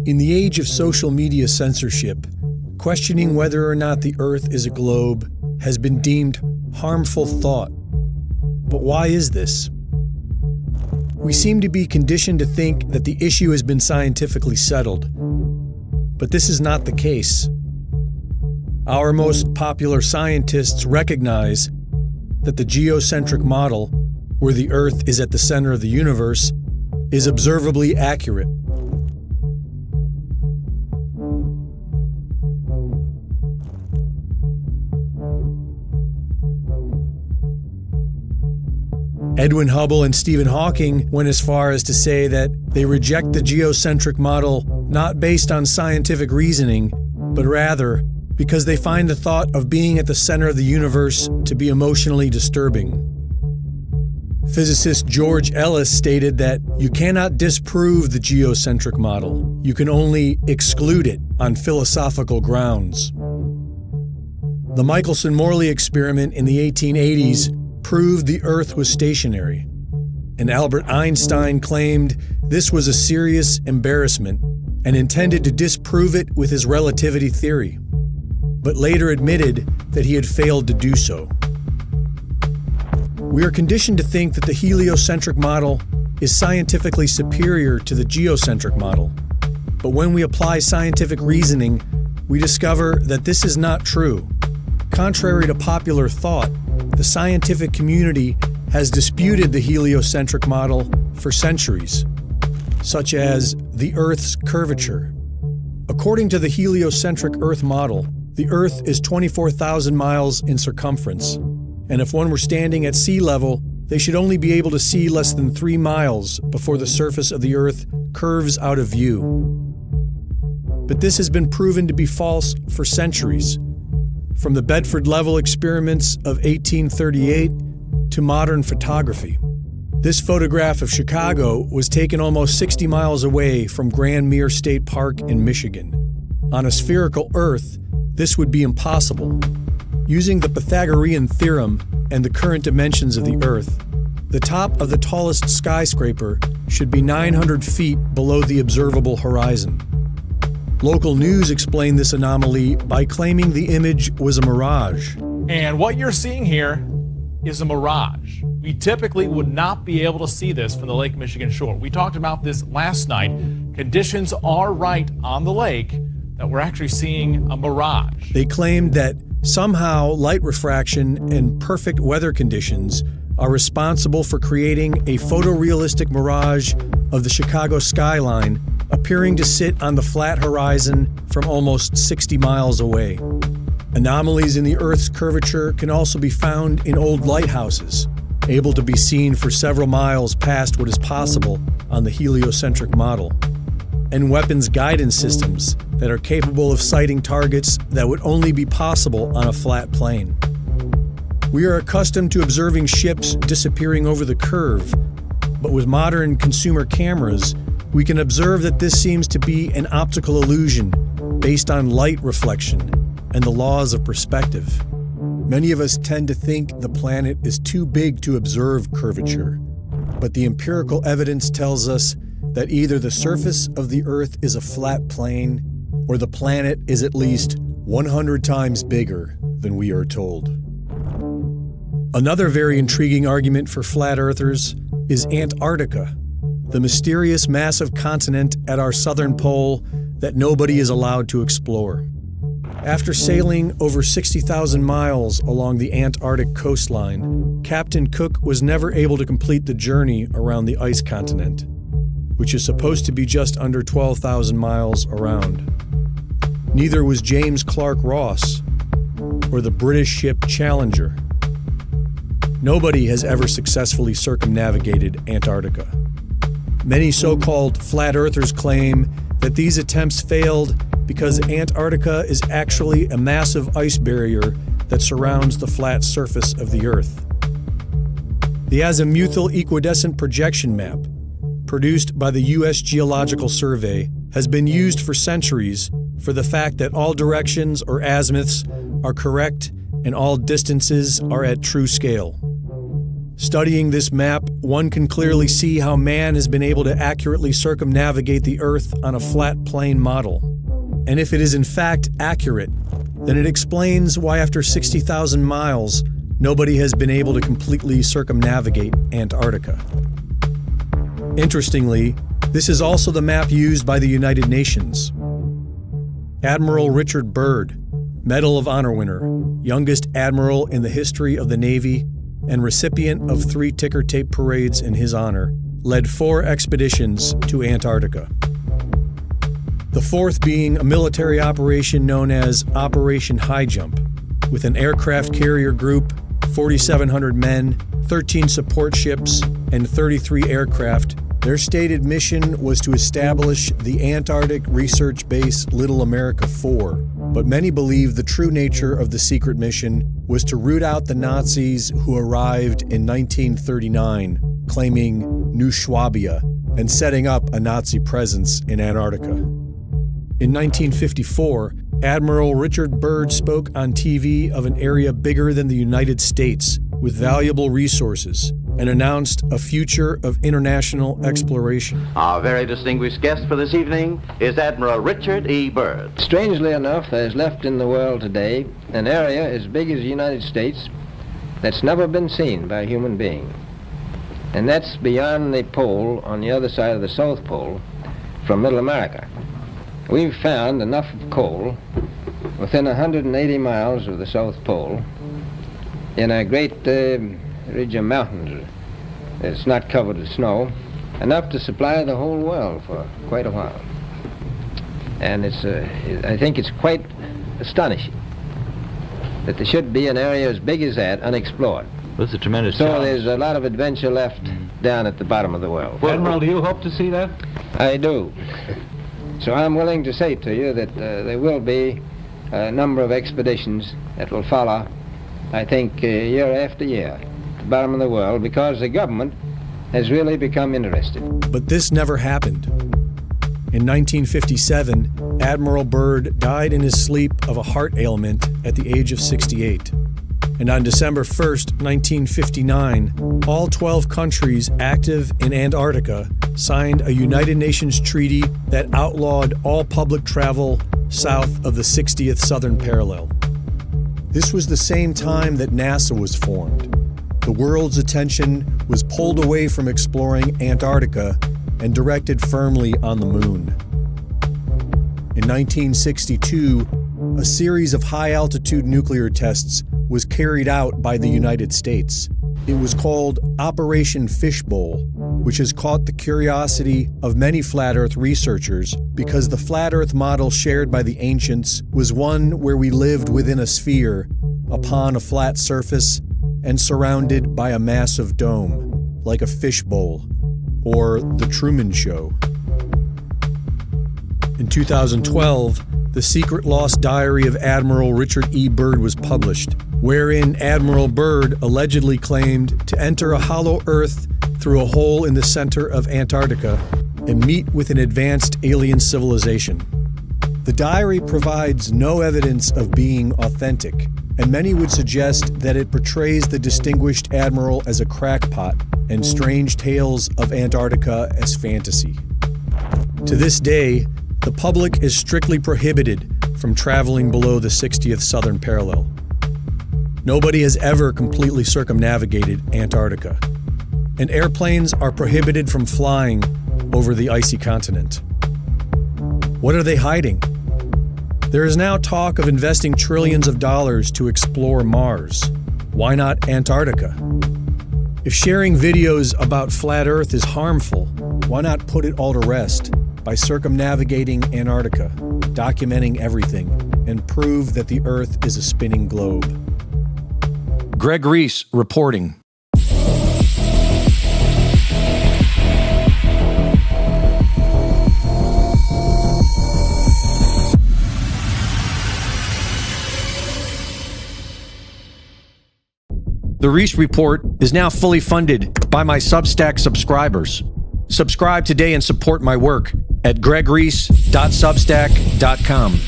In the age of social media censorship, questioning whether or not the Earth is a globe has been deemed harmful thought. But why is this? We seem to be conditioned to think that the issue has been scientifically settled. But this is not the case. Our most popular scientists recognize that the geocentric model, where the Earth is at the center of the universe, is observably accurate. Edwin Hubble and Stephen Hawking went as far as to say that they reject the geocentric model not based on scientific reasoning, but rather because they find the thought of being at the center of the universe to be emotionally disturbing. Physicist George Ellis stated that you cannot disprove the geocentric model, you can only exclude it on philosophical grounds. The Michelson-Morley experiment in the 1880s proved the Earth was stationary, and Albert Einstein claimed this was a serious embarrassment and intended to disprove it with his relativity theory, but later admitted that he had failed to do so. We are conditioned to think that the heliocentric model is scientifically superior to the geocentric model, but when we apply scientific reasoning, we discover that this is not true. Contrary to popular thought, the scientific community has disputed the heliocentric model for centuries, such as the Earth's curvature. According to the heliocentric Earth model, the Earth is 24,000 miles in circumference, and if one were standing at sea level, they should only be able to see less than 3 miles before the surface of the Earth curves out of view. But this has been proven to be false for centuries. From the Bedford Level experiments of 1838 to modern photography. This photograph of Chicago was taken almost 60 miles away from Grand Mere State Park in Michigan. On a spherical Earth, this would be impossible. Using the Pythagorean theorem and the current dimensions of the Earth, the top of the tallest skyscraper should be 900 feet below the observable horizon. Local news explained this anomaly by claiming the image was a mirage. And what you're seeing here is a mirage. We typically would not be able to see this from the Lake Michigan shore. We talked about this last night. Conditions are right on the lake that we're actually seeing a mirage. They claimed that somehow light refraction and perfect weather conditions are responsible for creating a photorealistic mirage of the Chicago skyline appearing to sit on the flat horizon from almost 60 miles away. Anomalies in the Earth's curvature can also be found in old lighthouses, able to be seen for several miles past what is possible on the heliocentric model, and weapons guidance systems that are capable of sighting targets that would only be possible on a flat plane. We are accustomed to observing ships disappearing over the curve, but with modern consumer cameras, we can observe that this seems to be an optical illusion based on light reflection and the laws of perspective. Many of us tend to think the planet is too big to observe curvature, but the empirical evidence tells us that either the surface of the Earth is a flat plane or the planet is at least 100 times bigger than we are told. Another very intriguing argument for flat earthers is Antarctica, the mysterious massive continent at our southern pole that nobody is allowed to explore. After sailing over 60,000 miles along the Antarctic coastline, Captain Cook was never able to complete the journey around the ice continent, which is supposed to be just under 12,000 miles around. Neither was James Clark Ross or the British ship Challenger. Nobody has ever successfully circumnavigated Antarctica. Many so-called flat earthers claim that these attempts failed because Antarctica is actually a massive ice barrier that surrounds the flat surface of the Earth. The azimuthal equidistant projection map, produced by the U.S. Geological Survey, has been used for centuries for the fact that all directions or azimuths are correct and all distances are at true scale. Studying this map, one can clearly see how man has been able to accurately circumnavigate the Earth on a flat plane model. And if it is in fact accurate, then it explains why after 60,000 miles, nobody has been able to completely circumnavigate Antarctica. Interestingly, this is also the map used by the United Nations. Admiral Richard Byrd, Medal of Honor winner, youngest admiral in the history of the Navy, and recipient of 3 ticker tape parades in his honor, led 4 expeditions to Antarctica. The 4th being a military operation known as Operation High Jump, with an aircraft carrier group, 4,700 men, 13 support ships, and 33 aircraft. Their stated mission was to establish the Antarctic research base Little America 4, but many believe the true nature of the secret mission was to root out the Nazis who arrived in 1939, claiming New Swabia and setting up a Nazi presence in Antarctica. In 1954, Admiral Richard Byrd spoke on TV of an area bigger than the United States with valuable resources and announced a future of international exploration. Our very distinguished guest for this evening is Admiral Richard E. Byrd. Strangely enough, there is left in the world today an area as big as the United States that's never been seen by a human being. And that's beyond the pole on the other side of the South Pole from Middle America. We've found enough of coal within 180 miles of the South Pole in a great ridge of mountains that's not covered with snow, enough to supply the whole world for quite a while. And I think it's quite astonishing that there should be an area as big as that unexplored. That's a tremendous So challenge. there's a lot of adventure left down at the bottom of the world. Admiral, do you hope to see that? I do. So I'm willing to say to you that there will be a number of expeditions that will follow, I think, year after year, at the bottom of the world, because the government has really become interested. But this never happened. In 1957, Admiral Byrd died in his sleep of a heart ailment at the age of 68. And on December 1st, 1959, all 12 countries active in Antarctica signed a United Nations treaty that outlawed all public travel south of the 60th southern parallel. This was the same time that NASA was formed. The world's attention was pulled away from exploring Antarctica and directed firmly on the moon. In 1962, a series of high-altitude nuclear tests was carried out by the United States. It was called Operation Fishbowl, which has caught the curiosity of many flat Earth researchers because the flat Earth model shared by the ancients was one where we lived within a sphere, upon a flat surface, and surrounded by a massive dome, like a fishbowl, or The Truman Show. In 2012, the secret lost diary of Admiral Richard E. Byrd was published, wherein Admiral Byrd allegedly claimed to enter a hollow Earth through a hole in the center of Antarctica and meet with an advanced alien civilization. The diary provides no evidence of being authentic, and many would suggest that it portrays the distinguished admiral as a crackpot and strange tales of Antarctica as fantasy. To this day, the public is strictly prohibited from traveling below the 60th southern parallel. Nobody has ever completely circumnavigated Antarctica, and airplanes are prohibited from flying over the icy continent. What are they hiding? There is now talk of investing trillions of dollars to explore Mars. Why not Antarctica? If sharing videos about flat Earth is harmful, why not put it all to rest by circumnavigating Antarctica, documenting everything, and prove that the Earth is a spinning globe? Greg Reese reporting. The Reese Report is now fully funded by my Substack subscribers. Subscribe today and support my work at gregreese.substack.com.